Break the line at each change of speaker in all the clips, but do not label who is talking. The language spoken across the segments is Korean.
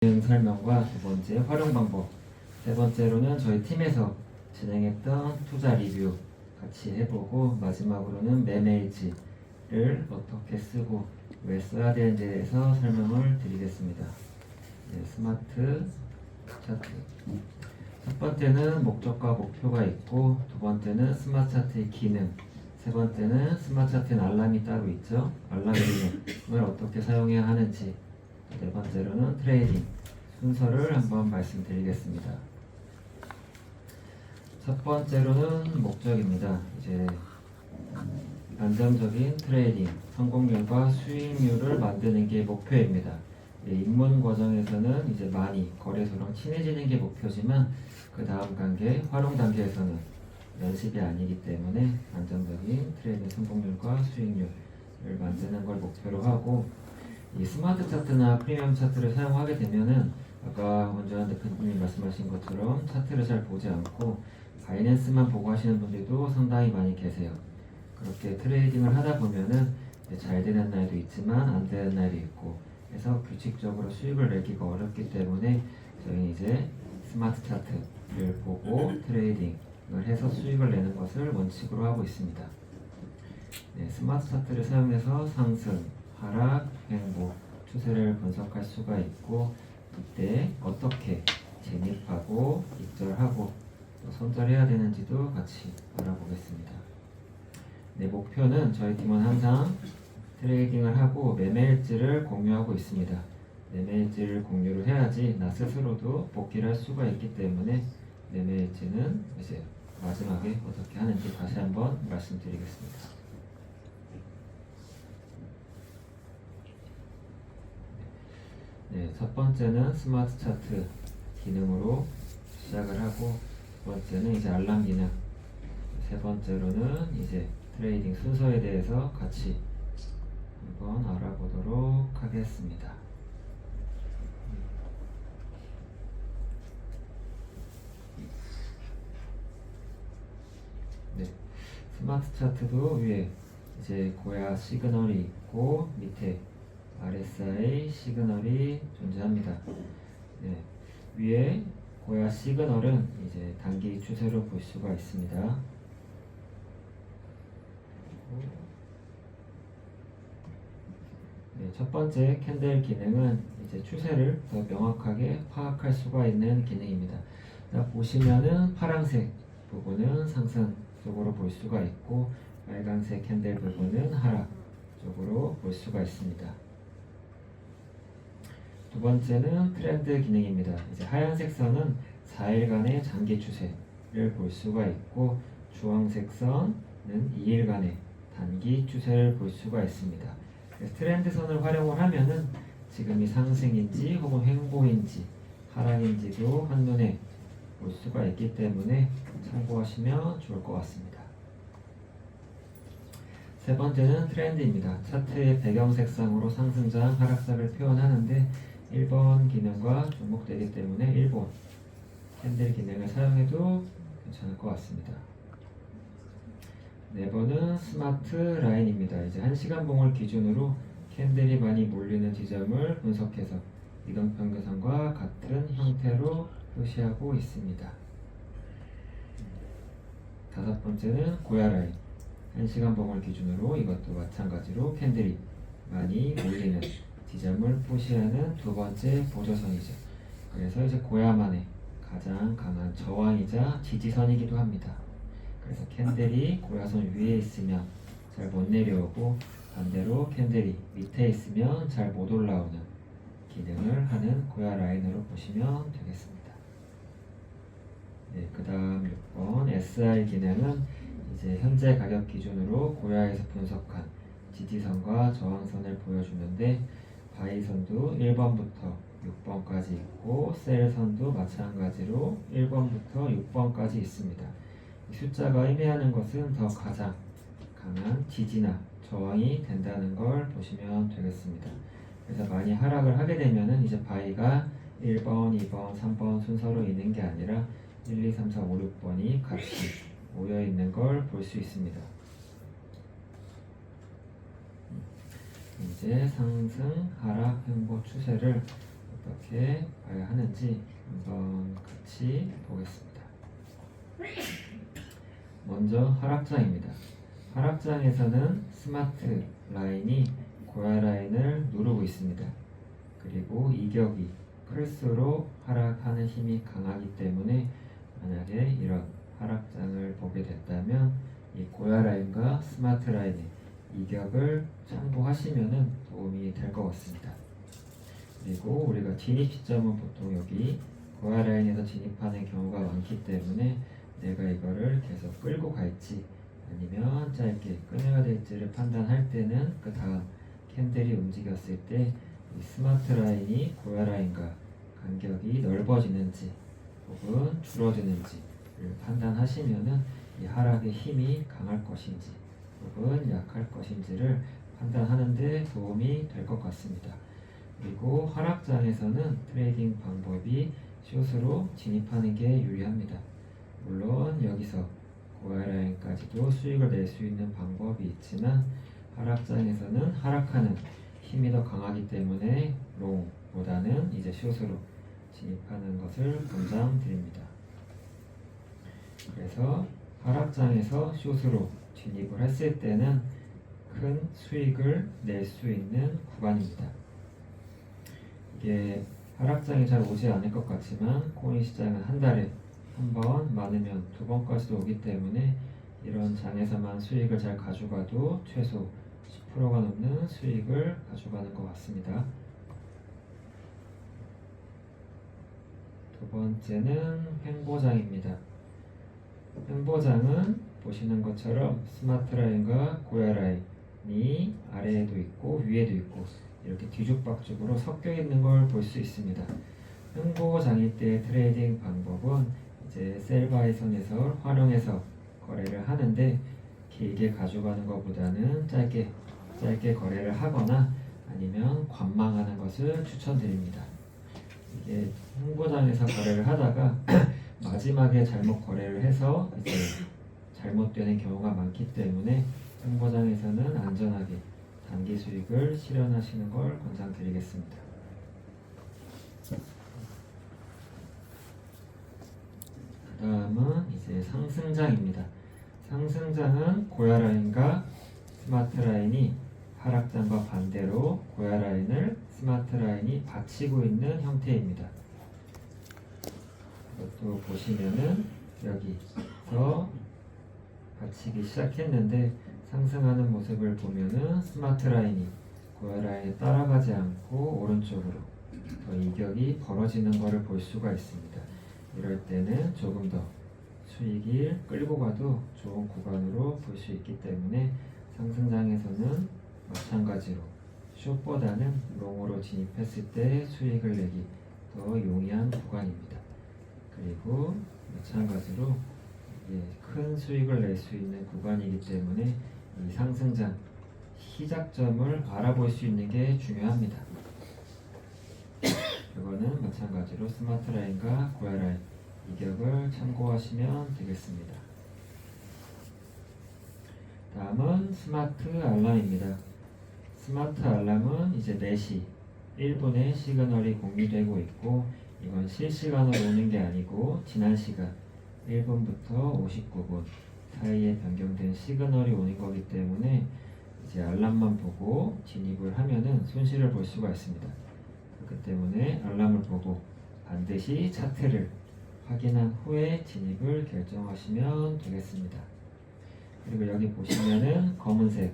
설명과 두 번째 활용 방법, 세 번째로는 저희 팀에서 진행했던 투자 리뷰 같이 해보고, 마지막으로는 매매일지를 어떻게 쓰고 왜 써야 되는지에 대해서 설명을 드리겠습니다. 스마트 차트. 첫 번째는 목적과 목표가 있고, 두 번째는 스마트 차트의 기능, 세 번째는 스마트 차트엔 알람이 따로 있죠. 알람 기능을 어떻게 사용해야 하는지, 네 번째로는 트레이딩 순서를 한번 말씀드리겠습니다. 첫 번째로는 목적입니다. 이제 안정적인 트레이딩, 성공률과 수익률을 만드는 게 목표입니다. 입문 과정에서는 이제 많이 거래소랑 친해지는 게 목표지만, 그 다음 단계, 활용 단계에서는 연습이 아니기 때문에 안정적인 트레이딩 성공률과 수익률을 만드는 걸 목표로 하고, 이 스마트 차트나 프리미엄 차트를 사용하게 되면은 아까 원주환 대표님이 말씀하신 것처럼 차트를 잘 보지 않고 바이낸스만 보고 하시는 분들도 상당히 많이 계세요. 그렇게 트레이딩을 하다 보면은 잘 되는 날도 있지만 안 되는 날이 있고 해서 규칙적으로 수익을 내기가 어렵기 때문에 저희는 이제 스마트 차트를 보고 트레이딩을 해서 수익을 내는 것을 원칙으로 하고 있습니다. 스마트 차트를 사용해서 상승, 하락, 횡보, 추세를 분석할 수가 있고, 이때 어떻게 진입하고 입절하고 또 손절해야 되는지도 같이 알아보겠습니다. 목표는 저희 팀은 항상 트레이딩을 하고 매매일지를 공유하고 있습니다. 매매일지를 공유를 해야지 나 스스로도 복귀를 할 수가 있기 때문에 매매일지는 이제 마지막에 어떻게 하는지 다시 한번 말씀드리겠습니다. 첫 번째는 스마트 차트 기능으로 시작을 하고, 두 번째는 이제 알람 기능, 세 번째로는 이제 트레이딩 순서에 대해서 같이 한번 알아보도록 하겠습니다. 스마트 차트도 위에 이제 고야 시그널이 있고 밑에 RSI 시그널이 존재합니다. 위에 고야 시그널은 이제 단기 추세로 볼 수가 있습니다. 첫 번째 캔들 기능은 이제 추세를 더 명확하게 파악할 수가 있는 기능입니다. 보시면은 파란색 부분은 상승 쪽으로 볼 수가 있고, 빨간색 캔들 부분은 하락 쪽으로 볼 수가 있습니다. 두 번째는 트렌드 기능입니다. 이제 하얀색 선은 4일간의 장기 추세를 볼 수가 있고, 주황색 선은 2일간의 단기 추세를 볼 수가 있습니다. 그래서 트렌드 선을 활용을 하면은 지금이 상승인지 혹은 횡보인지 하락인지도 한눈에 볼 수가 있기 때문에 참고하시면 좋을 것 같습니다. 세 번째는 트렌드입니다. 차트의 배경 색상으로 상승장, 하락장을 표현하는데 1번 기능과 접목되기 때문에 1번 캔들 기능을 사용해도 괜찮을 것 같습니다. 네 번은 스마트 라인입니다. 이제 1시간 봉을 기준으로 캔들이 많이 몰리는 지점을 분석해서 이동평균선과 같은 형태로 표시하고 있습니다. 다섯 번째는 고야 라인. 1시간 봉을 기준으로 이것도 마찬가지로 캔들이 많이 몰리는 지점을 표시하는 두 번째 보조선이죠. 그래서 이제 고야만의 가장 강한 저항이자 지지선이기도 합니다. 그래서 캔들이 고야선 위에 있으면 잘 못 내려오고, 반대로 캔들이 밑에 있으면 잘 못 올라오는 기능을 하는 고야 라인으로 보시면 되겠습니다. 그 다음 6번 SI 기능은 이제 현재 가격 기준으로 고야에서 분석한 지지선과 저항선을 보여주는데, 바이선도 1번부터 6번까지 있고 셀선도 마찬가지로 1번부터 6번까지 있습니다. 이 숫자가 의미하는 것은 더 가장 강한 지지나 저항이 된다는 걸 보시면 되겠습니다. 그래서 많이 하락을 하게 되면은 이제 바이가 1번, 2번, 3번 순서로 있는 게 아니라 1, 2, 3, 4, 5, 6번이 같이 모여 있는 걸 볼 수 있습니다. 이제 상승, 하락, 횡보 추세를 어떻게 봐야 하는지 한번 같이 보겠습니다. 먼저 하락장입니다. 하락장에서는 스마트 라인이 고야 라인을 누르고 있습니다. 그리고 이격이 클수록 하락하는 힘이 강하기 때문에 만약에 이런 하락장을 보게 됐다면 이 고야 라인과 스마트 라인의 이격을 참고하시면 도움이 될 것 같습니다. 그리고 우리가 진입 시점은 보통 여기 고야 라인에서 진입하는 경우가 많기 때문에 내가 이거를 계속 끌고 갈지 아니면 짧게 끊어야 될지를 판단할 때는 그 다음 캔들이 움직였을 때 이 스마트 라인이 고야 라인과 간격이 넓어지는지 혹은 줄어드는지를 판단하시면은 이 하락의 힘이 강할 것인지 혹은 약할 것인지를 판단하는 데 도움이 될 것 같습니다. 그리고 하락장에서는 트레이딩 방법이 숏으로 진입하는 게 유리합니다. 물론 여기서 고야 라인까지도 수익을 낼 수 있는 방법이 있지만 하락장에서는 하락하는 힘이 더 강하기 때문에 롱보다는 이제 숏으로 진입하는 것을 권장드립니다. 그래서 하락장에서 숏으로 진입을 했을 때는 큰 수익을 낼 수 있는 구간입니다. 이게 하락장이 잘 오지 않을 것 같지만 코인 시장은 한 달에 한 번, 많으면 두 번까지도 오기 때문에 이런 장에서만 수익을 잘 가져가도 최소 10%가 넘는 수익을 가져가는 것 같습니다. 두 번째는 횡보장입니다. 횡보장은 보시는 것처럼 스마트 라인과 고야 라인이 아래에도 있고 위에도 있고 이렇게 뒤죽박죽으로 섞여 있는 걸 볼 수 있습니다. 횡보장일 때 트레이딩 방법은 이제 셀바이 선에서 활용해서 거래를 하는데 길게 가져가는 것보다는 짧게 거래를 하거나 아니면 관망하는 것을 추천드립니다. 이게 횡보장에서 거래를 하다가 마지막에 잘못 거래를 해서 이제 잘못되는 경우가 많기 때문에 횡보장에서는 안전하게 단기 수익을 실현하시는 걸 권장드리겠습니다. 그 다음은 이제 상승장입니다. 상승장은 고야 라인과 스마트 라인이 하락장과 반대로 고야 라인을 스마트 라인이 받치고 있는 형태입니다. 이것도 보시면은 여기서 받치기 시작했는데 상승하는 모습을 보면은 스마트 라인이 고야 라인에 따라가지 않고 오른쪽으로 더 이격이 벌어지는 것을 볼 수가 있습니다. 이럴 때는 조금 더 수익이 끌고 가도 좋은 구간으로 볼 수 있기 때문에 상승장에서는 마찬가지로 숏보다는 롱으로 진입했을 때 수익을 내기 더 용이한 구간입니다. 그리고 마찬가지로 큰 수익을 낼 수 있는 구간이기 때문에 이 상승장 시작점을 알아볼 수 있는 게 중요합니다. 이거는 마찬가지로 스마트 라인과 고야 라인 이격을 참고하시면 되겠습니다. 다음은 스마트 알람입니다. 스마트 알람은 이제 매시 1분의 시그널이 공유되고 있고 이건 실시간으로 오는 게 아니고 지난 시간 1분부터 59분 사이에 변경된 시그널이 오는 거기 때문에 이제 알람만 보고 진입을 하면은 손실을 볼 수가 있습니다. 그렇기 때문에 알람을 보고 반드시 차트를 확인한 후에 진입을 결정하시면 되겠습니다. 그리고 여기 보시면은 검은색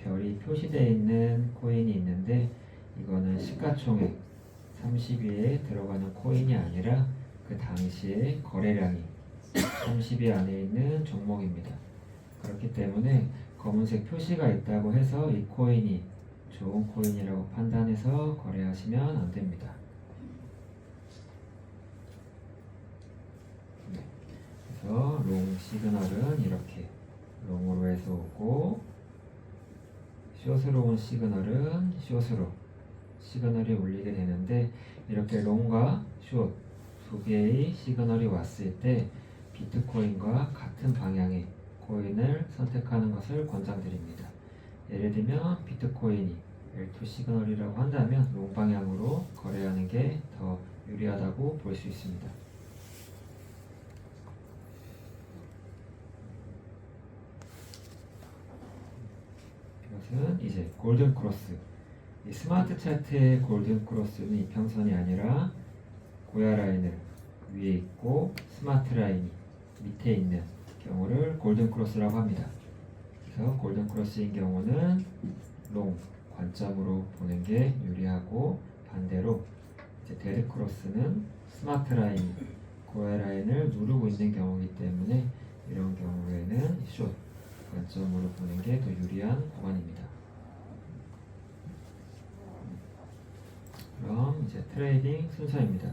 별이 표시되어 있는 코인이 있는데 이거는 시가총액 30위에 들어가는 코인이 아니라 그 당시에 거래량이 30위 안에 있는 종목입니다. 그렇기 때문에 검은색 표시가 있다고 해서 이 코인이 좋은 코인이라고 판단해서 거래하시면 안 됩니다. 그래서 롱 시그널은 이렇게 롱으로 해서 오고 숏으로 온 시그널은 숏으로 시그널이 울리게 되는데 이렇게 롱과 숏 두 개의 시그널이 왔을 때 비트코인과 같은 방향의 코인을 선택하는 것을 권장드립니다. 예를 들면 비트코인이 L2 시그널이라고 한다면 롱 방향으로 거래하는 게 더 유리하다고 볼 수 있습니다. 이것은 이제 골든 크로스. 이 스마트 차트의 골든 크로스는 이평선이 아니라 고야 라인을 위에 있고 스마트 라인이 밑에 있는 경우를 골든 크로스라고 합니다. 그래서 골든 크로스인 경우는 롱 관점으로 보는 게 유리하고, 반대로 이제 데드 크로스는 스마트 라인, 고야 라인을 누르고 있는 경우이기 때문에 이런 경우에는 숏 관점으로 보는 게 더 유리한 구간입니다. 그럼 이제 트레이딩 순서입니다.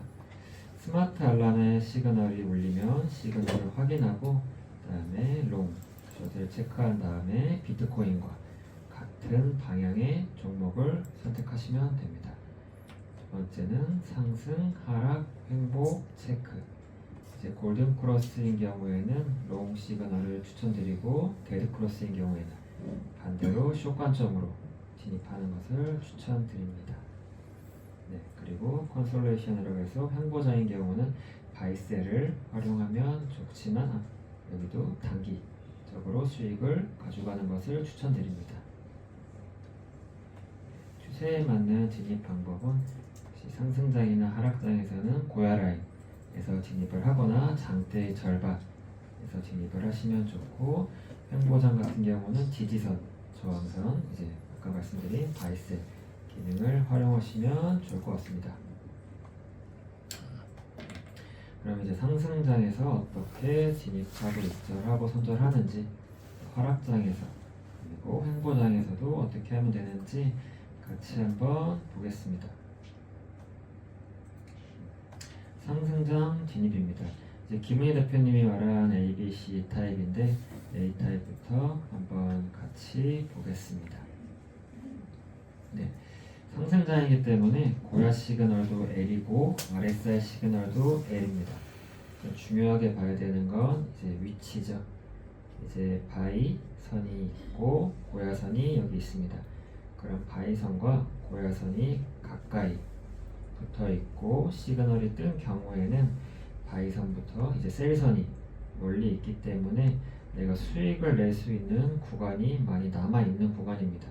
스마트 알람의 시그널이 울리면 시그널을 확인하고 그 다음에 롱, 숏을 체크한 다음에 비트코인과 같은 방향의 종목을 선택하시면 됩니다. 두 번째는 상승, 하락, 횡보 체크. 이제 골든 크로스인 경우에는 롱 시그널을 추천드리고, 데드 크로스인 경우에는 반대로 숏 관점으로 진입하는 것을 추천드립니다. 네, 그리고 컨솔레이션이라고 해서 횡보자인 경우는 바이셀을 활용하면 좋지만 여기도 단기적으로 수익을 가져가는 것을 추천드립니다. 추세에 맞는 진입 방법은 상승장이나 하락장에서는 고야 라인에서 진입을 하거나 장대의 절반에서 진입을 하시면 좋고, 횡보장 같은 경우는 지지선, 저항선, 이제 아까 말씀드린 바이셀 기능을 활용하시면 좋을 것 같습니다. 그럼 이제 상승장에서 어떻게 진입하고 익절하고 손절하는지, 하락장에서 그리고 횡보장에서도 어떻게 하면 되는지 같이 한번 보겠습니다. 상승장 진입입니다. 이제 김은희 대표님이 말한 A, B, C 타입인데 A 타입부터 한번 같이 보겠습니다. 네, 상승장이기 때문에 고야 시그널도 L이고 RSI 시그널도 L입니다. 중요하게 봐야 되는 건 이제 위치죠. 이제 바이 선이 있고 고야선이 여기 있습니다. 그럼 바이선과 고야선이 가까이 붙어 있고 시그널이 뜬 경우에는 바이선부터 이제 셀선이 멀리 있기 때문에 내가 수익을 낼 수 있는 구간이 많이 남아 있는 구간입니다.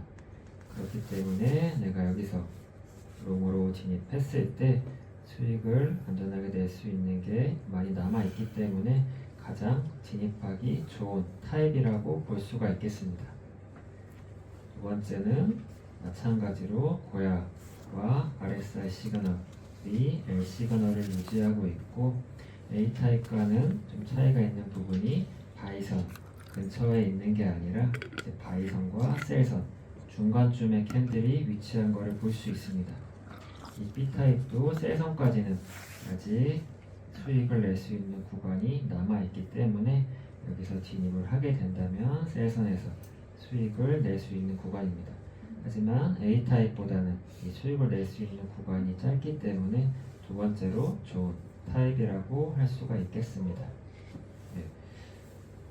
그렇기 때문에 내가 여기서 롱으로 진입했을 때 수익을 안전하게 낼 수 있는 게 많이 남아 있기 때문에 가장 진입하기 좋은 타입이라고 볼 수가 있겠습니다. 두 번째는 마찬가지로 고야와 RSI 시그널이 L 시그널을 유지하고 있고, A 타입과는 좀 차이가 있는 부분이 바이선 근처에 있는 게 아니라 이제 바이선과 셀선 중간쯤에 캔들이 위치한 것을 볼 수 있습니다. 이 B 타입도 셀선까지는 아직 수익을 낼 수 있는 구간이 남아 있기 때문에 여기서 진입을 하게 된다면 셀선에서 수익을 낼 수 있는 구간입니다. 하지만 A 타입보다는 이 수익을 낼 수 있는 구간이 짧기 때문에 두 번째로 좋은 타입이라고 할 수가 있겠습니다. 네.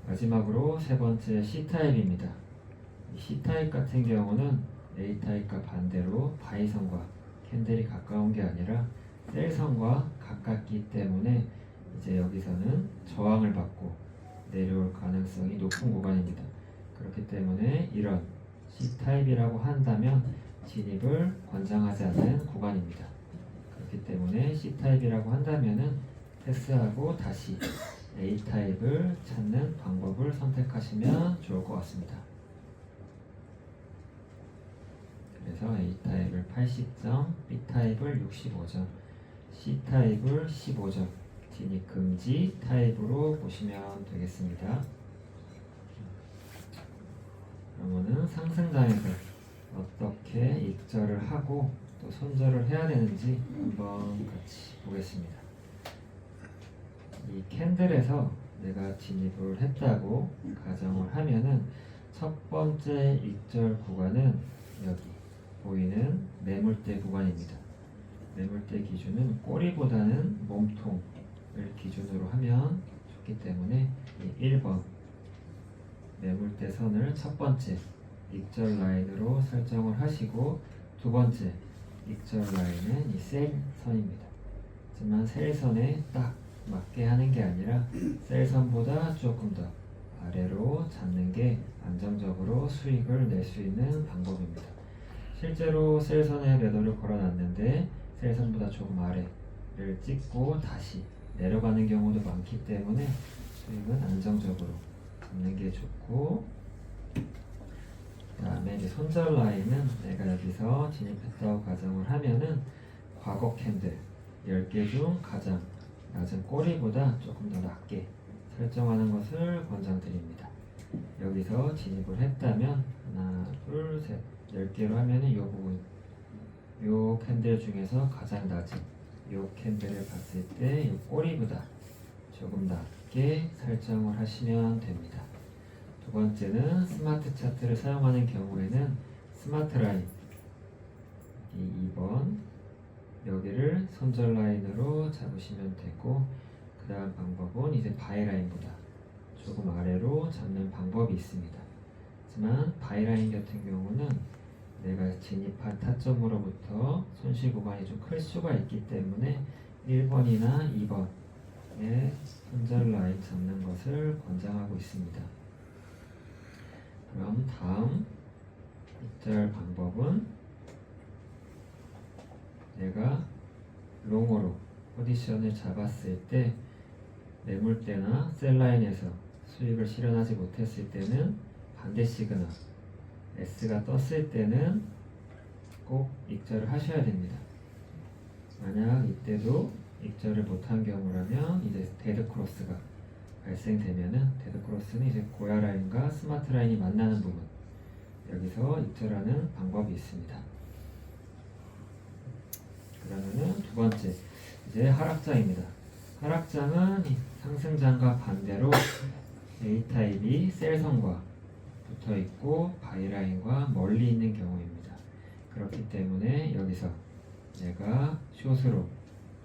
마지막으로 세 번째 C 타입입니다. C 타입 같은 경우는 A 타입과 반대로 바이선과 캔들이 가까운 게 아니라 셀선과 가깝기 때문에 이제 여기서는 저항을 받고 내려올 가능성이 높은 구간입니다. 그렇기 때문에 이런 C타입이라고 한다면 진입을 권장하지 않는 구간입니다. 그렇기 때문에 C타입이라고 한다면은 패스하고 다시 A타입을 찾는 방법을 선택하시면 좋을 것 같습니다. 그래서 A타입을 80점, B타입을 65점, C타입을 15점, 진입 금지 타입으로 보시면 되겠습니다. 그러면은 상승장에서 어떻게 익절을 하고 또 손절을 해야 되는지 한번 같이 보겠습니다. 이 캔들에서 내가 진입을 했다고 가정을 하면은 첫 번째 익절 구간은 여기 보이는 매물대 구간입니다. 매물대 기준은 꼬리보다는 몸통을 기준으로 하면 좋기 때문에 이 1번 매물대 선을 첫 번째 익절 라인으로 설정을 하시고, 두 번째 익절 라인은 이 셀선입니다. 하지만 셀선에 딱 맞게 하는 게 아니라 셀선보다 조금 더 아래로 잡는 게 안정적으로 수익을 낼 수 있는 방법입니다. 실제로 셀선에 매도를 걸어놨는데 셀선보다 조금 아래를 찍고 다시 내려가는 경우도 많기 때문에 수익은 안정적으로 잡는 게 좋고, 그 다음에 이제 손절 라인은 내가 여기서 진입했다고 가정을 하면은 과거 캔들 10개 중 가장 낮은 꼬리보다 조금 더 낮게 설정하는 것을 권장드립니다. 여기서 진입을 했다면 하나, 둘, 셋, 10개로 하면은 이 부분, 요 캔들 중에서 가장 낮은 요 캔들을 봤을 때 이 꼬리보다 조금 낮게 설정을 하시면 됩니다. 두 번째는 스마트 차트를 사용하는 경우에는 스마트 라인 이 2번 여기를 손절 라인으로 잡으시면 되고, 그 다음 방법은 이제 바이 라인보다 조금 아래로 잡는 방법이 있습니다. 하지만 바이 라인 같은 경우는 내가 진입한 타점으로부터 손실 구간이 좀 클 수가 있기 때문에 1번이나 2번의 손절 라인 잡는 것을 권장하고 있습니다. 그럼 다음 익절 방법은 내가 롱으로 포지션을 잡았을 때 매물대나 셀라인에서 수익을 실현하지 못했을 때는 반대 시그널 S가 떴을 때는 꼭 익절을 하셔야 됩니다. 만약 이때도 익절을 못한 경우라면 이제 데드 크로스가 발생되면은, 데드 크로스는 이제 고야 라인과 스마트 라인이 만나는 부분, 여기서 익절하는 방법이 있습니다. 그러면은 두 번째 이제 하락장입니다. 하락장은 상승장과 반대로 A타입이 셀선과 붙어 있고 바이라인과 멀리 있는 경우입니다. 그렇기 때문에 여기서 내가 숏으로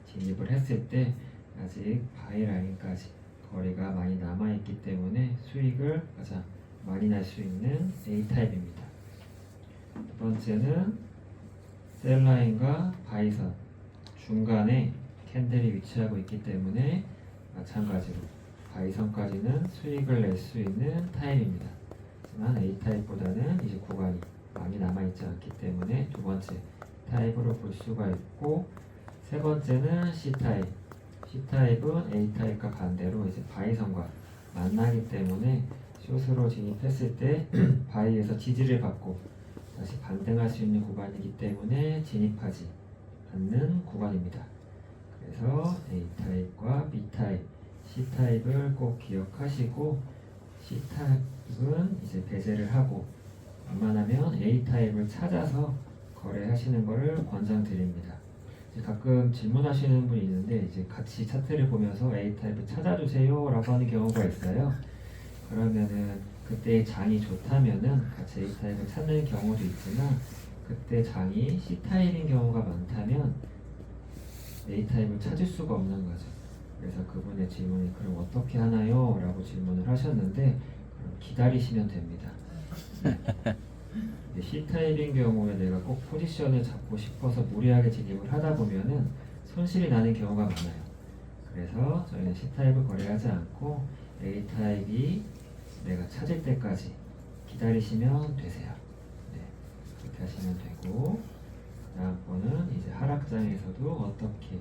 진입을 했을 때 아직 바이라인까지 거리가 많이 남아있기 때문에 수익을 가장 많이 날 수 있는 A타입입니다. 두 번째는 셀라인과 바이선 중간에 캔들이 위치하고 있기 때문에 마찬가지로 바이선까지는 수익을 낼 수 있는 타입입니다. 하지만 A타입보다는 이제 구간이 많이 남아있지 않기 때문에 두 번째 타입으로 볼 수가 있고, 세 번째는 C타입. C타입은 A타입과 반대로 이제 바이선과 만나기 때문에 숏으로 진입했을 때 바이에서 지지를 받고 다시 반등할 수 있는 구간이기 때문에 진입하지 않는 구간입니다. 그래서 A타입과 B타입, C타입을 꼭 기억하시고, C타입은 이제 배제를 하고 웬만하면 A타입을 찾아서 거래하시는 것을 권장드립니다. 가끔 질문하시는 분이 있는데 이제 같이 차트를 보면서 A타입을 찾아주세요 라고 하는 경우가 있어요. 그러면은 그때 장이 좋다면은 같이 A타입을 찾는 경우도 있지만, 그때 장이 C타입인 경우가 많다면 A타입을 찾을 수가 없는 거죠. 그래서 그분의 질문이 그럼 어떻게 하나요? 라고 질문을 하셨는데, 그럼 기다리시면 됩니다. C타입인 경우에 내가 꼭 포지션을 잡고 싶어서 무리하게 진입을 하다 보면은 손실이 나는 경우가 많아요. 그래서 저희는 C타입을 거래하지 않고 A타입이 내가 찾을 때까지 기다리시면 되세요. 네, 그렇게 하시면 되고, 다음번은 이제 하락장에서도 어떻게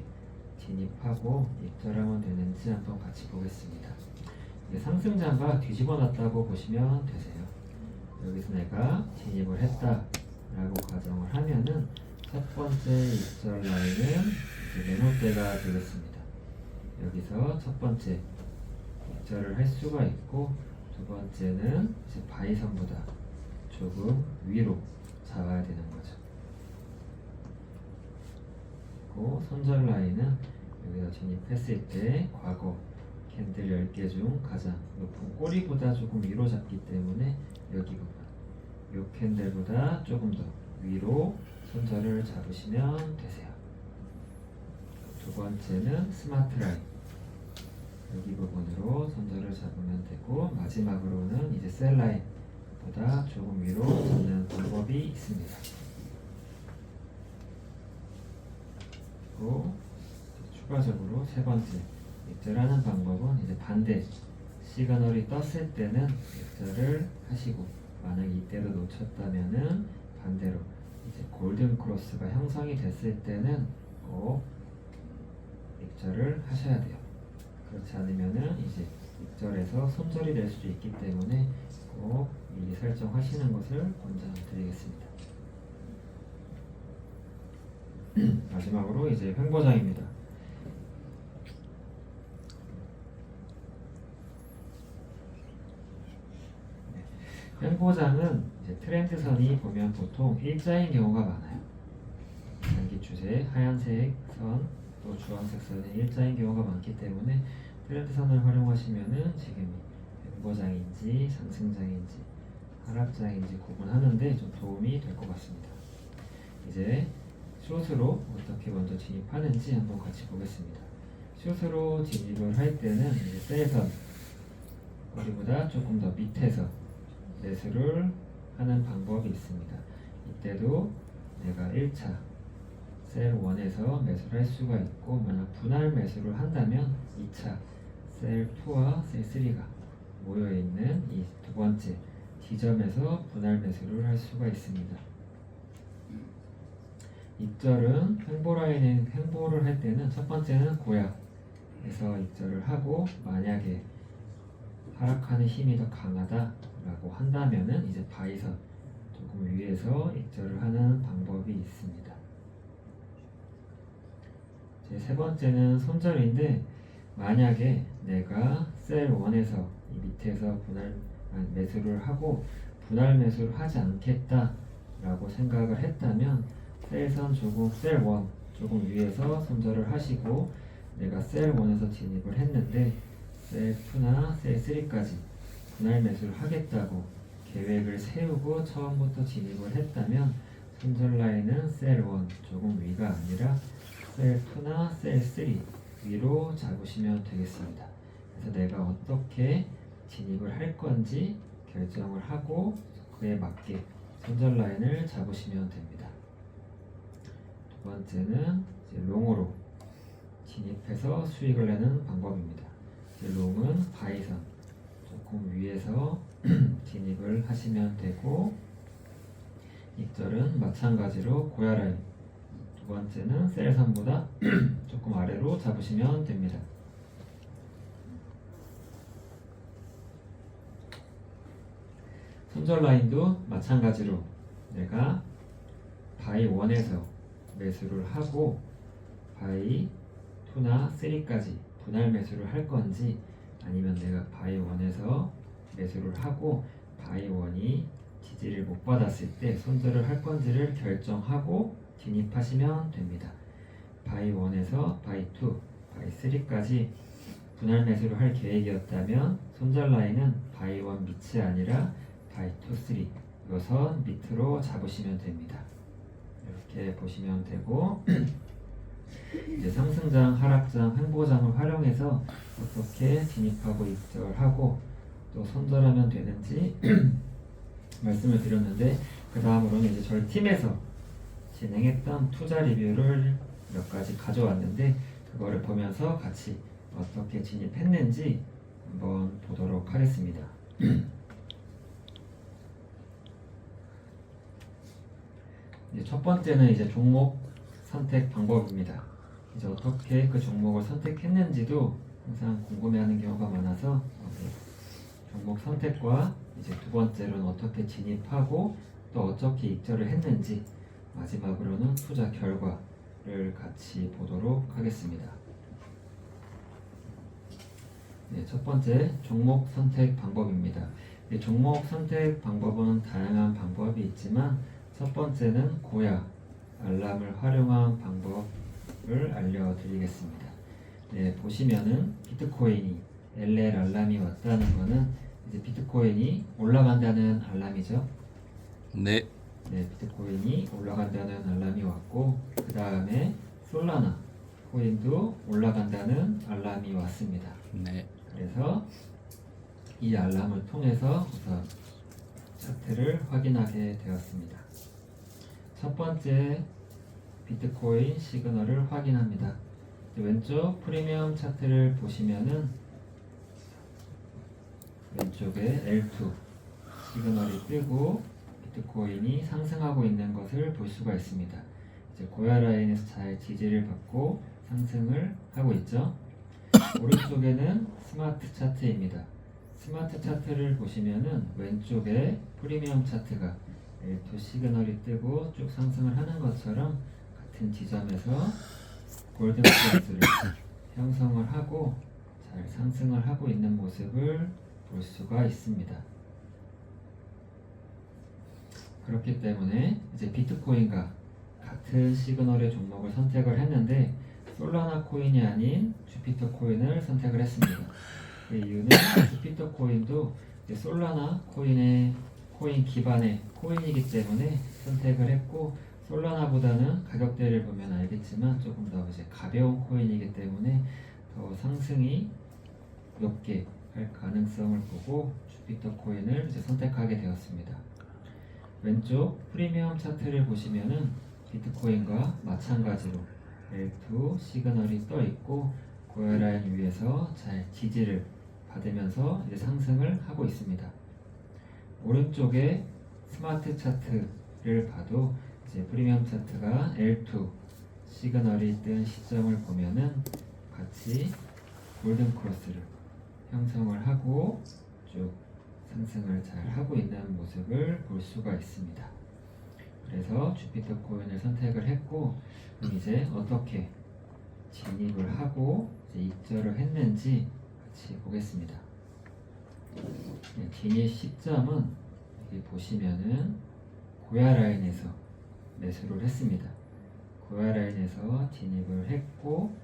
진입하고 입절하면 되는지 한번 같이 보겠습니다. 상승장과 뒤집어 놨다고 보시면 되세요. 여기서 내가 진입을 했다라고 가정을 하면은 첫 번째 입절 라인은 이제 매물대가 되겠습니다. 여기서 첫 번째 입절을 할 수가 있고, 두 번째는 이제 바이선보다 조금 위로 잡아야 되는 거죠. 그리고 손절 라인은 여기서 진입했을 때 과거 캔들 10개 중 가장 높은 꼬리보다 조금 위로 잡기 때문에 여기 부분, 요 캔들보다 조금 더 위로 손절을 잡으시면 되세요. 두 번째는 스마트 라인, 여기 부분으로 손절을 잡으면 되고, 마지막으로는 이제 셀 라인보다 조금 위로 잡는 방법이 있습니다. 또 추가적으로 세 번째 익절하는 방법은 이제 반대 시그널이 떴을 때는 익절을 하시고 만약 이때도 놓쳤다면은 반대로 이제 골든 크로스가 형성이 됐을 때는 꼭 익절을 하셔야 돼요. 그렇지 않으면은 이제 익절에서 손절이 될 수도 있기 때문에 꼭 미리 설정하시는 것을 권장드리겠습니다. 마지막으로 이제 횡보장입니다. 횡보장은 이제 트렌드선이 보면 보통 일자인 경우가 많아요. 단기 추세 하얀색 선, 또 주황색 선이 일자인 경우가 많기 때문에 트렌드선을 활용하시면은 지금 횡보장인지 상승장인지 하락장인지 구분하는데 좀 도움이 될 것 같습니다. 이제 숏으로 어떻게 먼저 진입하는지 한번 같이 보겠습니다. 숏으로 진입을 할 때는 이제 셀선 거리보다 조금 더 밑에서 매수를 하는 방법이 있습니다. 이때도 내가 1차 셀 1에서 매수를 할 수가 있고 만약 분할 매수를 한다면 2차 셀 2와 셀 3가 모여있는 이 두 번째 지점에서 분할 매수를 할 수가 있습니다. 익절은 횡보를 할 때는 첫 번째는 고약에서 익절을 하고 만약에 하락하는 힘이 더 강하다라고 한다면은 이제 바이선 조금 위에서 익절을 하는 방법이 있습니다. 제 세 번째는 손절인데 만약에 내가 셀 1에서 이 밑에서 매수를 하고 분할 매수를 하지 않겠다라고 생각을 했다면 셀선 셀 1 조금 위에서 손절을 하시고 내가 셀 1에서 진입을 했는데 셀 2나 셀 3까지 분할 매수를 하겠다고 계획을 세우고 처음부터 진입을 했다면 손절 라인은 셀 1 조금 위가 아니라 셀 2나 셀 3 위로 잡으시면 되겠습니다. 그래서 내가 어떻게 진입을 할 건지 결정을 하고 그에 맞게 손절 라인을 잡으시면 됩니다. 두 번째는 이제 롱으로 진입해서 수익을 내는 방법입니다. 롱은 바이선 조금 위에서 진입을 하시면 되고 익절은 마찬가지로 고야라인 두 번째는 셀선보다 조금 아래로 잡으시면 됩니다. 손절 라인도 마찬가지로 내가 바이 1에서 매수를 하고 바이 2나 3까지 분할 매수를 할 건지 아니면 내가 바이 1에서 매수를 하고 바이 1이 지지를 못 받았을 때 손절을 할 건지를 결정하고 진입하시면 됩니다. 바이 1에서 바이 2, 바이 3까지 분할 매수를 할 계획이었다면 손절 라인은 바이 1 밑이 아니라 바이 2, 3 이선 밑으로 잡으시면 됩니다. 이렇게 보시면 되고 이제 상승장, 하락장, 횡보장을 활용해서 어떻게 진입하고 익절하고 또 손절하면 되는지 말씀을 드렸는데 그 다음으로는 이제 저희 팀에서 진행했던 투자 리뷰를 몇 가지 가져왔는데 그거를 보면서 같이 어떻게 진입했는지 한번 보도록 하겠습니다. 이제 첫 번째는 이제 종목 선택 방법입니다. 이제 어떻게 그 종목을 선택했는지도 항상 궁금해하는 경우가 많아서 종목 선택과 이제 두 번째로는 어떻게 진입하고 또 어떻게 익절을 했는지 마지막으로는 투자 결과를 같이 보도록 하겠습니다. 네, 첫 번째 종목 선택 방법입니다. 이 종목 선택 방법은 다양한 방법이 있지만 첫 번째는 고야 알람을 활용한 방법을 알려드리겠습니다. 네, 보시면은 비트코인이 LL 알람이 왔다는 거는 이제 비트코인이 올라간다는 알람이죠.
네.
네, 비트코인이 올라간다는 알람이 왔고 그 다음에 솔라나 코인도 올라간다는 알람이 왔습니다.
네.
그래서 이 알람을 통해서 우선 차트를 확인하게 되었습니다. 첫 번째 비트코인 시그널을 확인합니다. 왼쪽 프리미엄 차트를 보시면은 왼쪽에 L2 시그널이 뜨고 비트코인이 상승하고 있는 것을 볼 수가 있습니다. 이제 고야 라인에서 잘 지지를 받고 상승을 하고 있죠. 오른쪽에는 스마트 차트입니다. 스마트 차트를 보시면은 왼쪽에 프리미엄 차트가 L2 시그널이 뜨고 쭉 상승을 하는 것처럼 같은 지점에서 골든 크로스를 형성을 하고 잘 상승을 하고 있는 모습을 볼 수가 있습니다. 그렇기 때문에 이제 비트코인과 같은 시그널의 종목을 선택을 했는데 솔라나 코인이 아닌 주피터 코인을 선택을 했습니다. 그 이유는 주피터 코인도 솔라나 코인의 코인 기반의 코인이기 때문에 선택을 했고, 솔라나보다는 가격대를 보면 알겠지만 조금 더 이제 가벼운 코인이기 때문에 더 상승이 높게 할 가능성을 보고 주피터 코인을 이제 선택하게 되었습니다. 왼쪽 프리미엄 차트를 보시면은 비트코인과 마찬가지로 L2 시그널이 떠 있고 고야 라인 위에서 잘 지지를 받으면서 이제 상승을 하고 있습니다. 오른쪽에 스마트 차트를 봐도 이제 프리미엄 차트가 L2 시그널이 뜬 시점을 보면은 같이 골든 크로스를 형성을 하고 쭉 상승을 잘 하고 있는 모습을 볼 수가 있습니다. 그래서 주피터 코인을 선택을 했고, 이제 어떻게 진입을 하고 이제 입절을 했는지 같이 보겠습니다. 진입 시점은 여기 보시면은 고야 라인에서 매수를 했습니다. 고야 라인에서 진입을 했고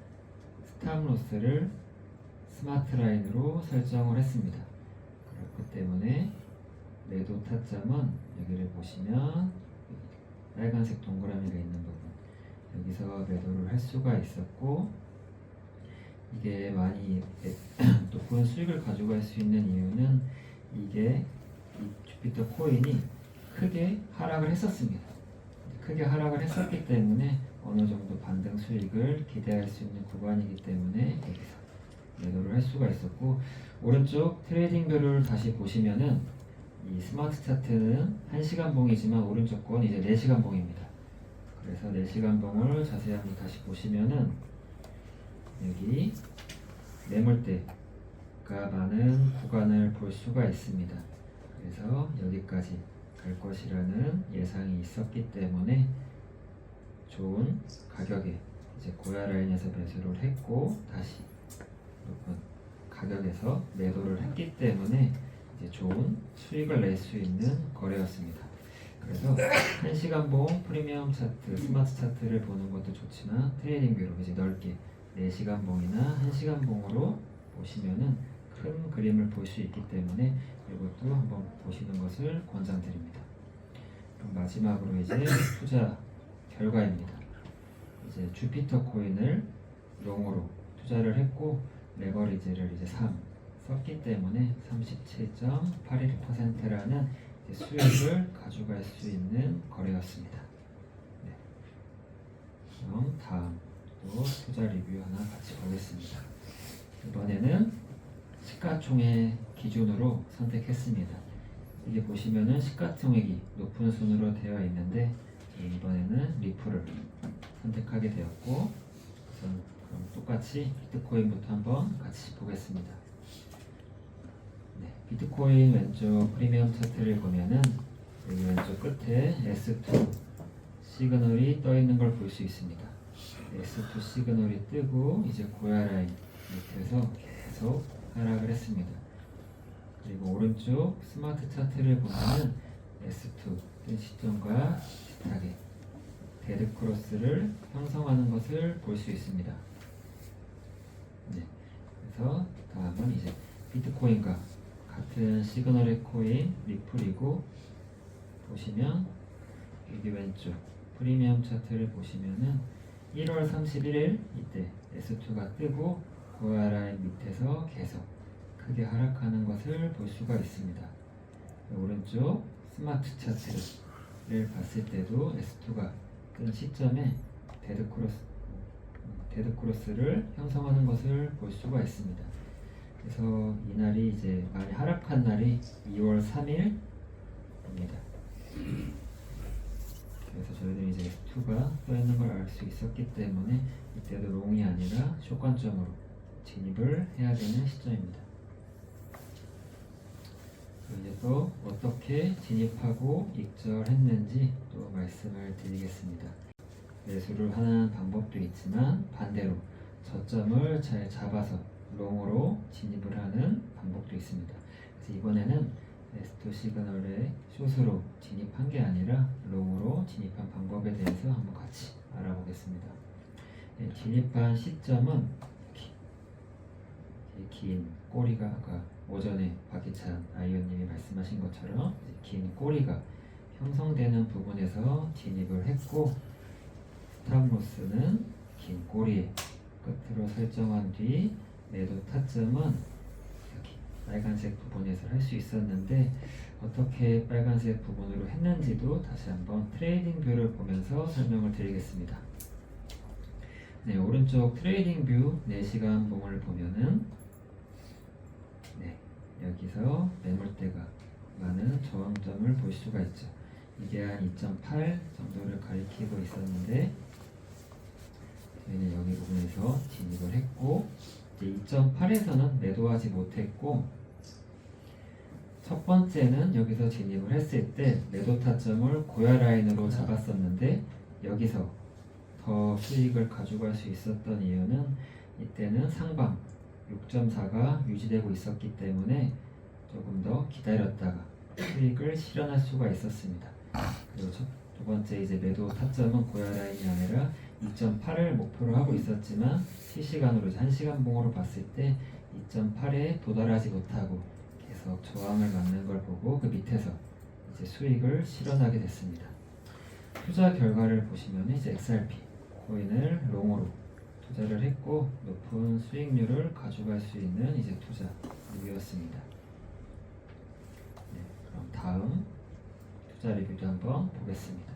스탑로스를 스마트 라인으로 설정을 했습니다. 그렇기 때문에 매도 타점은 여기를 보시면 빨간색 동그라미가 있는 부분, 여기서 매도를 할 수가 있었고, 이게 많이 높은 수익을 가져갈 수 있는 이유는 이게 이 주피터 코인이 크게 하락을 했었습니다. 크게 하락을 했었기 때문에 어느 정도 반등 수익을 기대할 수 있는 구간이기 때문에 여기서 매도를 할 수가 있었고, 오른쪽 트레이딩 뷰를 다시 보시면은 이 스마트 차트는 1시간 봉이지만 오른쪽 건 이제 4시간 봉입니다. 그래서 4시간 봉을 자세히 한번 다시 보시면은 여기 매물대가 많은 구간을 볼 수가 있습니다. 그래서 여기까지 갈 것이라는 예상이 있었기 때문에 좋은 가격에 이제 고야 라인에서 매수를 했고 다시 높은 가격에서 매도를 했기 때문에 이제 좋은 수익을 낼 수 있는 거래였습니다. 그래서 1시간 봉 프리미엄 차트, 스마트 차트를 보는 것도 좋지만 트레이딩 뷰로 이제 넓게 4시간 봉이나 1시간 봉으로 보시면은 큰 그림을 볼 수 있기 때문에 이것도 한번 보시는 것을 권장드립니다. 그럼 마지막으로 이제 투자 결과입니다. 이제 주피터 코인을 롱으로 투자를 했고 레버리지를 이제 3 썼기 때문에 37.81%라는 수익을 가져갈 수 있는 거래였습니다. 네. 그럼 다음 또 투자 리뷰 하나 같이 보겠습니다. 이번에는 시가총액 기준으로 선택했습니다. 이게 보시면은 시가총액이 높은 순으로 되어 있는데 이번에는 리플을 선택하게 되었고, 우선 그럼 똑같이 비트코인부터 한번 같이 보겠습니다. 네, 비트코인 왼쪽 프리미엄 차트를 보면은 여기 왼쪽 끝에 S2 시그널이 떠 있는 걸 볼 수 있습니다. S2 시그널이 뜨고 이제 고야 라인 밑에서 계속 하락을 했습니다. 그리고 오른쪽 스마트 차트를 보면은 S2 뜬 시점과 비슷하게 데드 크로스를 형성하는 것을 볼 수 있습니다. 네, 그래서 다음은 이제 비트코인과 같은 시그널의 코인 리플이고, 보시면 여기 왼쪽 프리미엄 차트를 보시면은 1월 31일 이때 S2가 뜨고 고야 라인 밑에서 계속 크게 하락하는 것을 볼 수가 있습니다. 오른쪽 스마트 차트를 봤을 때도 S2가 뜬 시점에 데드크로스를 형성하는 것을 볼 수가 있습니다. 그래서 이날이 이제 많이 하락한 날이 2월 3일입니다. 그래서 저희들이 이제 S2가 떠 있는 걸 알 수 있었기 때문에 이때도 롱이 아니라 숏관점으로 진입을 해야 되는 시점입니다. 이제 또 어떻게 진입하고 익절했는지 또 말씀을 드리겠습니다. 매수를 하는 방법도 있지만 반대로 저점을 잘 잡아서 롱으로 진입을 하는 방법도 있습니다. 그래서 이번에는 S2 시그널의 숏으로 진입한 게 아니라 롱으로 진입한 방법에 대해서 한번 같이 알아보겠습니다. 진입한 시점은 긴 꼬리가 아까 오전에 박희찬 아이언님이 말씀하신 것처럼 긴 꼬리가 형성되는 부분에서 진입을 했고, 스탑로스는 긴 꼬리의 끝으로 설정한 뒤 매도 타점은 여기 빨간색 부분에서 할 수 있었는데 어떻게 빨간색 부분으로 했는지도 다시 한번 트레이딩 뷰를 보면서 설명을 드리겠습니다. 네, 오른쪽 트레이딩 뷰 4시간 봉을 보면은 여기서 매물대가 많은 저항점을 볼 수가 있죠. 이게 한 2.8 정도를 가리키고 있었는데 저희는 여기 부분에서 진입을 했고, 이제 2.8에서는 매도하지 못했고, 첫 번째는 여기서 진입을 했을 때 매도 타점을 고야 라인으로 잡았었는데 여기서 더 수익을 가져갈 수 있었던 이유는 이때는 상방 6.4가 유지되고 있었기 때문에 조금 더 기다렸다가 수익을 실현할 수가 있었습니다. 그리고 두 번째 이제 매도 타점은 고야 라인이 아니라 2.8을 목표로 하고 있었지만 실시간으로 1시간 봉으로 봤을 때 2.8에 도달하지 못하고 계속 저항을 맞는 걸 보고 그 밑에서 이제 수익을 실현하게 됐습니다. 투자 결과를 보시면 이제 XRP 코인을 롱으로 투자를 했고 높은 수익률을 가져갈 수 있는 이제 투자이었습니다. 그럼 다음 투자 리뷰도 한번 보겠습니다.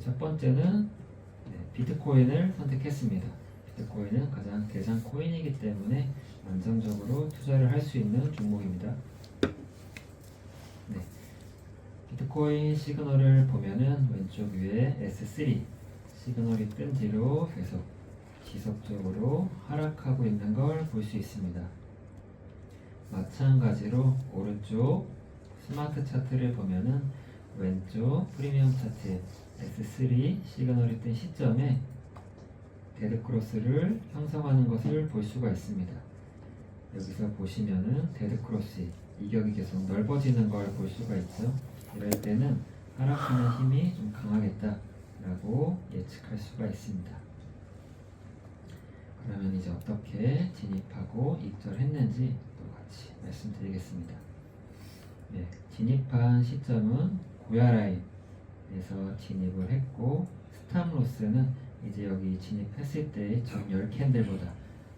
첫 번째는 비트코인을 선택했습니다. 비트코인은 가장 대장 코인이기 때문에 안정적으로 투자를 할 수 있는 종목입니다. 비트코인 시그널을 보면은 왼쪽 위에 S3 시그널이 뜬 뒤로 계속 지속적으로 하락하고 있는 걸 볼 수 있습니다. 마찬가지로 오른쪽 스마트 차트를 보면은 왼쪽 프리미엄 차트에 S3 시그널이 뜬 시점에 데드크로스를 형성하는 것을 볼 수가 있습니다. 여기서 보시면은 데드크로스 이격이 계속 넓어지는 걸 볼 수가 있죠. 이럴 때는 하락하는 힘이 좀 강하겠다라고 예측할 수가 있습니다. 그러면 이제 어떻게 진입하고 익절했는지 또 같이 말씀드리겠습니다. 진입한 시점은 고야 라인에서 진입을 했고, 스탑로스는 이제 여기 진입했을 때 전 10캔들보다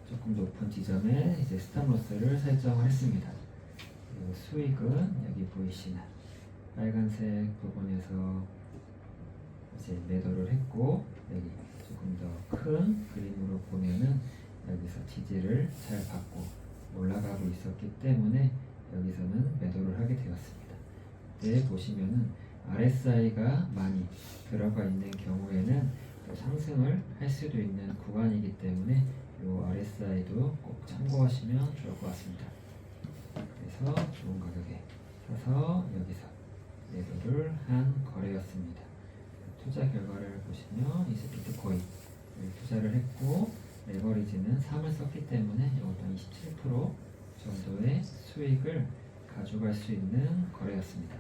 조금 높은 지점에 이제 스탑로스를 설정을 했습니다. 그리고 수익은 여기 보이시는 빨간색 부분에서 이제 매도를 했고, 여기 조금 더 큰 그림으로 보면은 여기서 지지를 잘 받고 올라가고 있었기 때문에 여기서는 매도를 하게 되었습니다. 네, 보시면은 RSI가 많이 들어가 있는 경우에는 상승을 할 수도 있는 구간이기 때문에 이 RSI도 꼭 참고하시면 좋을 것 같습니다. 그래서 좋은 가격에 사서 여기서 매도를 한 거래였습니다. 투자 결과를 보시면 이제 비트코인 투자를 했고 레버리지는 3을 썼기 때문에 이것도 27% 정도의 수익을 가져갈 수 있는 거래였습니다.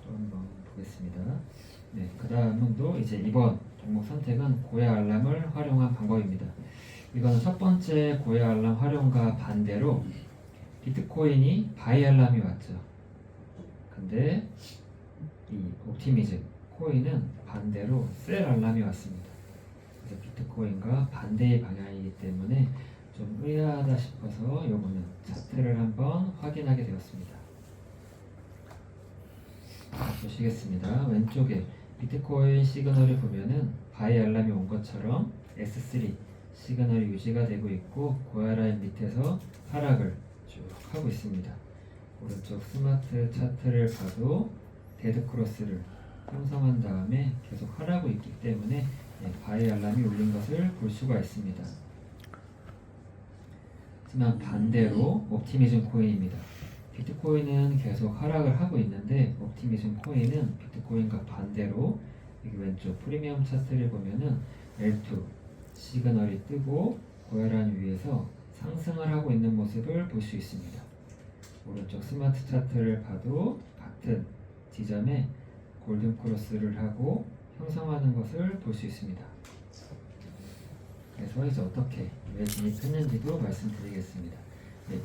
또 한번 보겠습니다. 그 다음은 또 이제 이번 종목 선택은 고야 알람을 활용한 방법입니다. 이거는 첫 번째 고야 알람 활용과 반대로 비트코인이 바이 알람이 왔죠. 근데 이 옵티미즘 코인은 반대로 셀 알람이 왔습니다. 그래서 비트코인과 반대의 방향이기 때문에 좀 의아하다 싶어서 요거는 차트를 한번 확인하게 되었습니다. 보시겠습니다. 왼쪽에 비트코인 시그널을 보면은 바이 알람이 온 것처럼 S3 시그널이 유지가 되고 있고 고야 라인 밑에서 하락을 쭉 하고 있습니다. 오른쪽 스마트 차트를 봐도 데드 크로스를 형성한 다음에 계속 하락하고 있기 때문에 바이 알람이 울린 것을 볼 수가 있습니다. 하지만 반대로 옵티미즘 코인입니다. 비트코인은 계속 하락을 하고 있는데 옵티미즘 코인은 비트코인과 반대로 여기 왼쪽 프리미엄 차트를 보면은 L2 시그널이 뜨고 고야란 위에서 상승을 하고 있는 모습을 볼 수 있습니다. 오른쪽 스마트 차트를 봐도 같은 지점에 골든 크로스를 하고 형성하는 것을 볼 수 있습니다. 그래서 이제 어떻게 왜 진입했는지도 말씀드리겠습니다.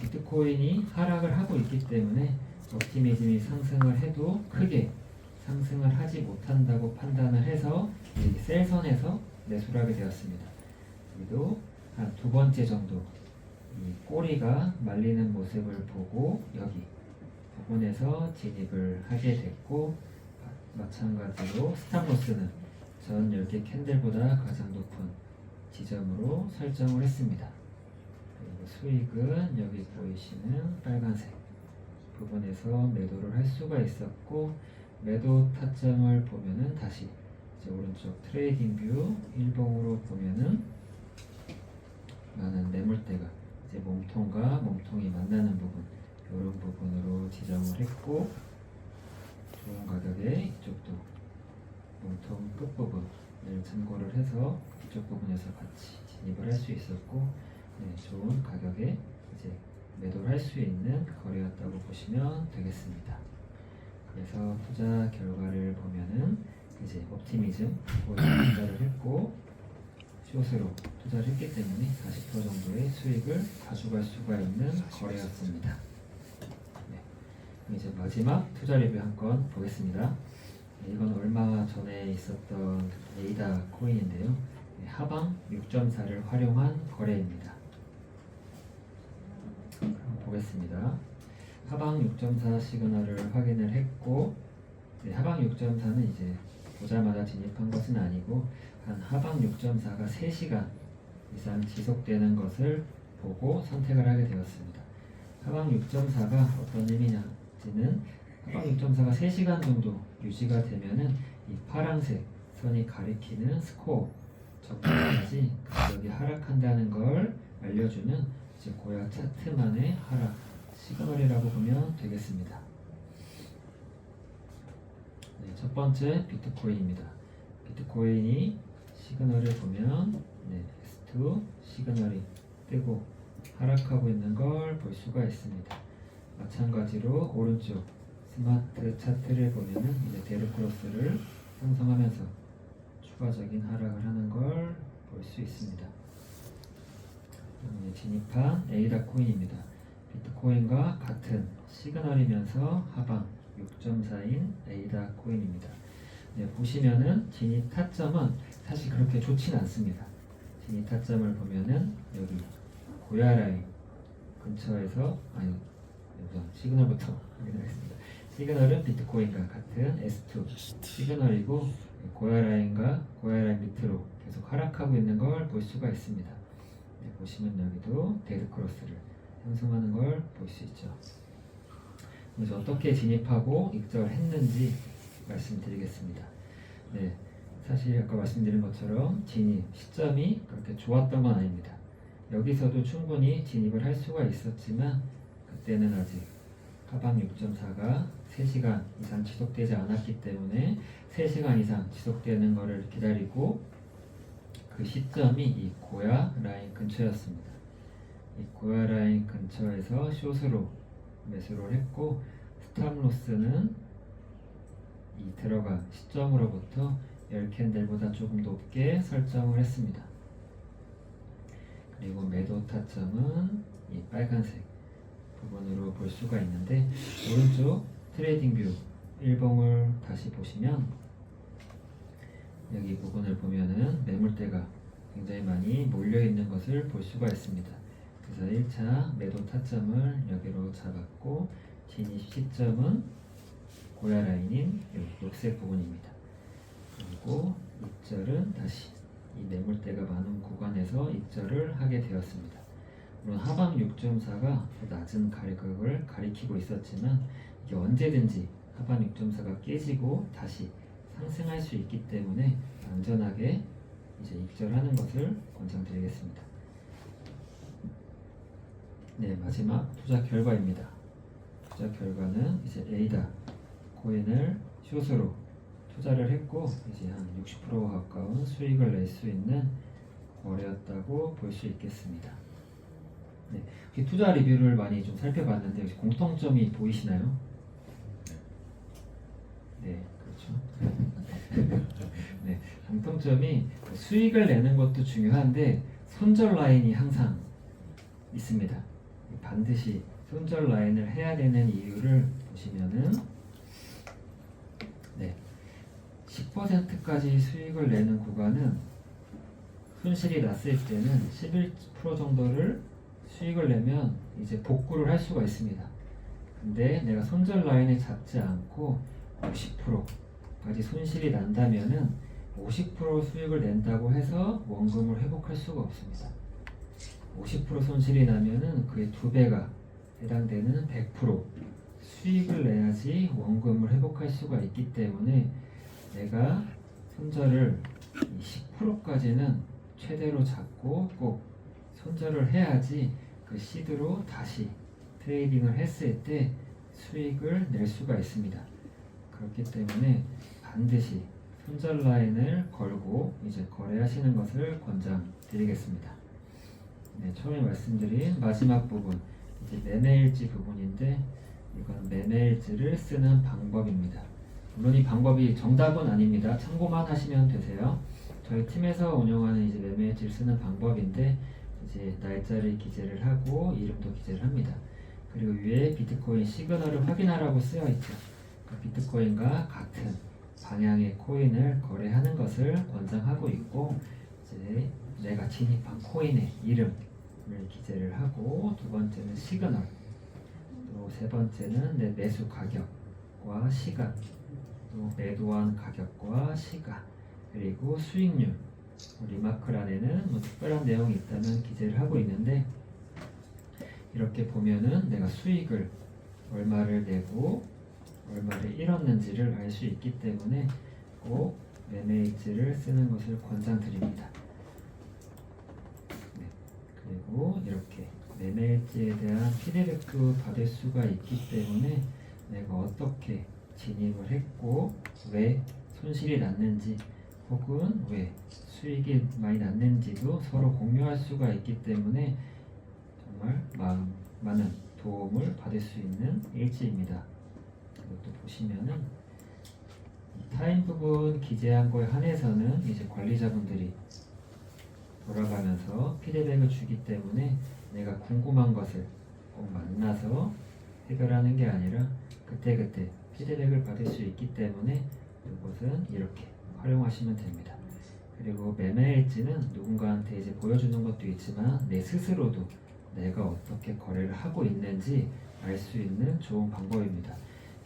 비트코인이 하락을 하고 있기 때문에 옵티미즘이 상승을 해도 크게 상승을 하지 못한다고 판단을 해서 이 셀선에서 매수를 하게 되었습니다. 여기도 한 두 번째 정도 이 꼬리가 말리는 모습을 보고 여기 부분에서 진입을 하게 됐고 마찬가지로 스탑로스는 전 10개 캔들보다 가장 높은 지점으로 설정을 했습니다. 그리고 수익은 여기 보이시는 빨간색 부분에서 매도를 할 수가 있었고 매도 타점을 보면은 다시 이제 오른쪽 트레이딩 뷰 일봉으로 보면은 많은 매물대가 이제 몸통과 몸통이 만나는 부분 이런 부분으로 지정을 했고 좋은 가격에 이쪽도 몸통 끝부분을 참고를 해서 이쪽 부분에서 같이 진입을 할 수 있었고 좋은 가격에 이제 매도를 할 수 있는 거래였다고 보시면 되겠습니다. 그래서 투자 결과를 보면은 이제 옵티미즘 거의 투자를 했고 숏으로 투자를 했기 때문에 40% 정도의 수익을 가져갈 수가 있는 거래였습니다. 이제 마지막 투자 리뷰 한 건 보겠습니다. 이건 얼마 전에 있었던 에이다 코인인데요. 하방 6.4를 활용한 거래입니다. 그럼 보겠습니다. 하방 6.4 시그널을 확인을 했고 하방 6.4는 이제 보자마자 진입한 것은 아니고 한 하방 6.4가 3시간 이상 지속되는 것을 보고 선택을 하게 되었습니다. 하방 6.4가 어떤 의미냐지는 하방 6.4가 3시간 정도 유지가 되면은 이 파란색 선이 가리키는 스코어 정도까지 가격이 하락한다는 걸 알려주는 이제 고야 차트만의 하락 시그널이라고 보면 되겠습니다. 첫 번째 비트코인입니다. 비트코인이 시그널을 보면 S2 시그널이 뜨고 하락하고 있는 걸 볼 수가 있습니다. 마찬가지로 오른쪽 스마트 차트를 보면은 이제 데드 크로스를 형성하면서 추가적인 하락을 하는 걸 볼 수 있습니다. 진입한 에이다 코인입니다. 비트코인과 같은 시그널이면서 하방 6.4인 에이다 코인입니다. 보시면은 진입 타점은 사실 그렇게 좋진 않습니다. 진입 타점을 보면은 여기 고야 라인 근처에서 우선 시그널부터 확인하겠습니다. 시그널은 비트코인과 같은 S2 시그널이고 고야 라인과 고야 라인 밑으로 계속 하락하고 있는 걸 볼 수가 있습니다. 보시면 여기도 데드 크로스를 형성하는 걸 볼 수 있죠. 그래서 어떻게 진입하고 입장을 했는지 말씀드리겠습니다. 사실 아까 말씀드린 것처럼 진입 시점이 그렇게 좋았던 건 아닙니다. 여기서도 충분히 진입을 할 수가 있었지만 그때는 아직 하방 6.4가 3시간 이상 지속되지 않았기 때문에 3시간 이상 지속되는 것을 기다리고 그 시점이 이 고야 라인 근처였습니다. 이 고야 라인 근처에서 숏으로 매수를 했고 스탑로스는 이 들어간 시점으로부터 10캔들보다 조금 높게 설정을 했습니다. 그리고 매도 타점은 이 빨간색 부분으로 볼 수가 있는데 오른쪽 트레이딩 뷰 일봉을 다시 보시면 여기 부분을 보면은 매물대가 굉장히 많이 몰려 있는 것을 볼 수가 있습니다. 그래서 1차 매도 타점을 여기로 잡았고 진입 시점은 고야 라인인 이 녹색 부분입니다. 그리고 입절은 다시 이 매물대가 많은 구간에서 입절을 하게 되었습니다. 물론 하방 6.4가 낮은 가격을 가리키고 있었지만 이게 언제든지 하방 6.4가 깨지고 다시 상승할 수 있기 때문에 안전하게 이제 입절하는 것을 권장드리겠습니다. 네, 마지막 투자 결과입니다. 투자 결과는 이제 에이다 코인을 숏으로 투자를 했고 이제 한 60% 가까운 수익을 낼 수 있는 거래였다고 볼 수 있겠습니다. 네, 투자 리뷰를 많이 좀 살펴봤는데 혹시 공통점이 보이시나요? 네, 그렇죠. 네, 공통점이 수익을 내는 것도 중요한데 손절 라인이 항상 있습니다. 반드시 손절 라인을 해야 되는 이유를 보시면은 네, 10%까지 수익을 내는 구간은 손실이 났을 때는 11% 정도를 수익을 내면 이제 복구를 할 수가 있습니다. 근데 내가 손절 라인을 잡지 않고 50%까지 손실이 난다면은 50% 수익을 낸다고 해서 원금을 회복할 수가 없습니다. 50% 손실이 나면은 그의 2배가 해당되는 100% 수익을 내야지 원금을 회복할 수가 있기 때문에 내가 손절을 10%까지는 최대로 잡고 꼭 손절을 해야지 그 시드로 다시 트레이딩을 했을 때 수익을 낼 수가 있습니다. 그렇기 때문에 반드시 손절 라인을 걸고 이제 거래하시는 것을 권장드리겠습니다. 네, 처음에 말씀드린 마지막 부분 이제 매매일지 부분인데 이건 매매일지를 쓰는 방법입니다. 물론 이 방법이 정답은 아닙니다. 참고만 하시면 되세요. 저희 팀에서 운영하는 이제 매매일지를 쓰는 방법인데 이제 날짜를 기재를 하고 이름도 기재를 합니다. 그리고 위에 비트코인 시그널을 확인하라고 쓰여 있죠. 그 비트코인과 같은 방향의 코인을 거래하는 것을 권장하고 있고 이제 내가 진입한 코인의 이름을 기재를 하고 두 번째는 시그널, 또 세 번째는 내 매수 가격과 시간, 또 매도한 가격과 시간, 그리고 수익률, 리마크란에는 뭐 특별한 내용이 있다면 기재를 하고 있는데 이렇게 보면은 내가 수익을 얼마를 내고 얼마를 잃었는지를 알 수 있기 때문에 꼭 매매일지를 쓰는 것을 권장드립니다. 네, 그리고 이렇게 매매일지에 대한 피드백도 받을 수가 있기 때문에 내가 어떻게 진입을 했고 왜 손실이 났는지 혹은 왜 수익이 많이 났는지도 서로 공유할 수가 있기 때문에 정말 많은 도움을 받을 수 있는 일지입니다. 이것도 보시면은 이 타임 부분 기재한 거에 한해서는 이제 관리자분들이 돌아가면서 피드백을 주기 때문에 내가 궁금한 것을 꼭 만나서 해결하는 게 아니라 그때그때 피드백을 받을 수 있기 때문에 이것은 이렇게 활용하시면 됩니다. 그리고 매매일지는 누군가한테 이제 보여주는 것도 있지만 내 스스로도 내가 어떻게 거래를 하고 있는지 알 수 있는 좋은 방법입니다.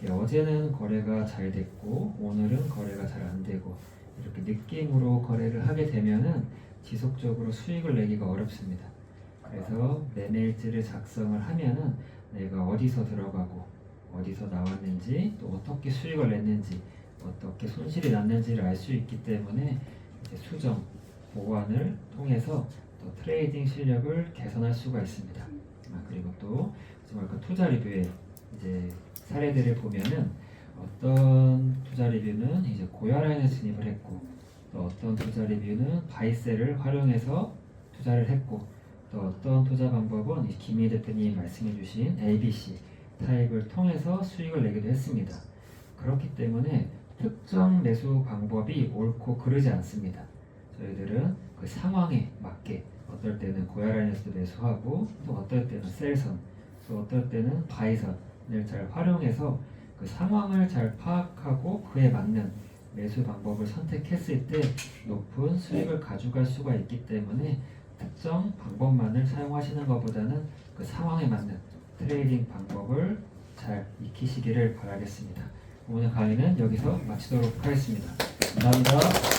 어제는 거래가 잘 됐고 오늘은 거래가 잘 안 되고 이렇게 느낌으로 거래를 하게 되면은 지속적으로 수익을 내기가 어렵습니다. 그래서 매매일지를 작성을 하면은 내가 어디서 들어가고 어디서 나왔는지 또 어떻게 수익을 냈는지 어떻게 손실이 났는지를 알 수 있기 때문에 이제 수정, 보완을 통해서 또 트레이딩 실력을 개선할 수가 있습니다. 그리고 또 아까 투자 리뷰에 이제 사례들을 보면은 어떤 투자 리뷰는 이제 고혈안에 진입을 했고 또 어떤 투자 리뷰는 바이셀을 활용해서 투자를 했고 또 어떤 투자 방법은 김희 대표님이 말씀해주신 ABC 타입을 통해서 수익을 내기도 했습니다. 그렇기 때문에 특정 매수 방법이 옳고 그르지 않습니다. 저희들은 그 상황에 맞게 어떨 때는 고혈안에서도 매수하고 또 어떨 때는 셀선 또 어떨 때는 바이선을 잘 활용해서 그 상황을 잘 파악하고 그에 맞는 매수 방법을 선택했을 때 높은 수익을 가져갈 수가 있기 때문에 특정 방법만을 사용하시는 것보다는 그 상황에 맞는 트레이딩 방법을 잘 익히시기를 바라겠습니다. 오늘 강의는 여기서 마치도록 하겠습니다. 감사합니다.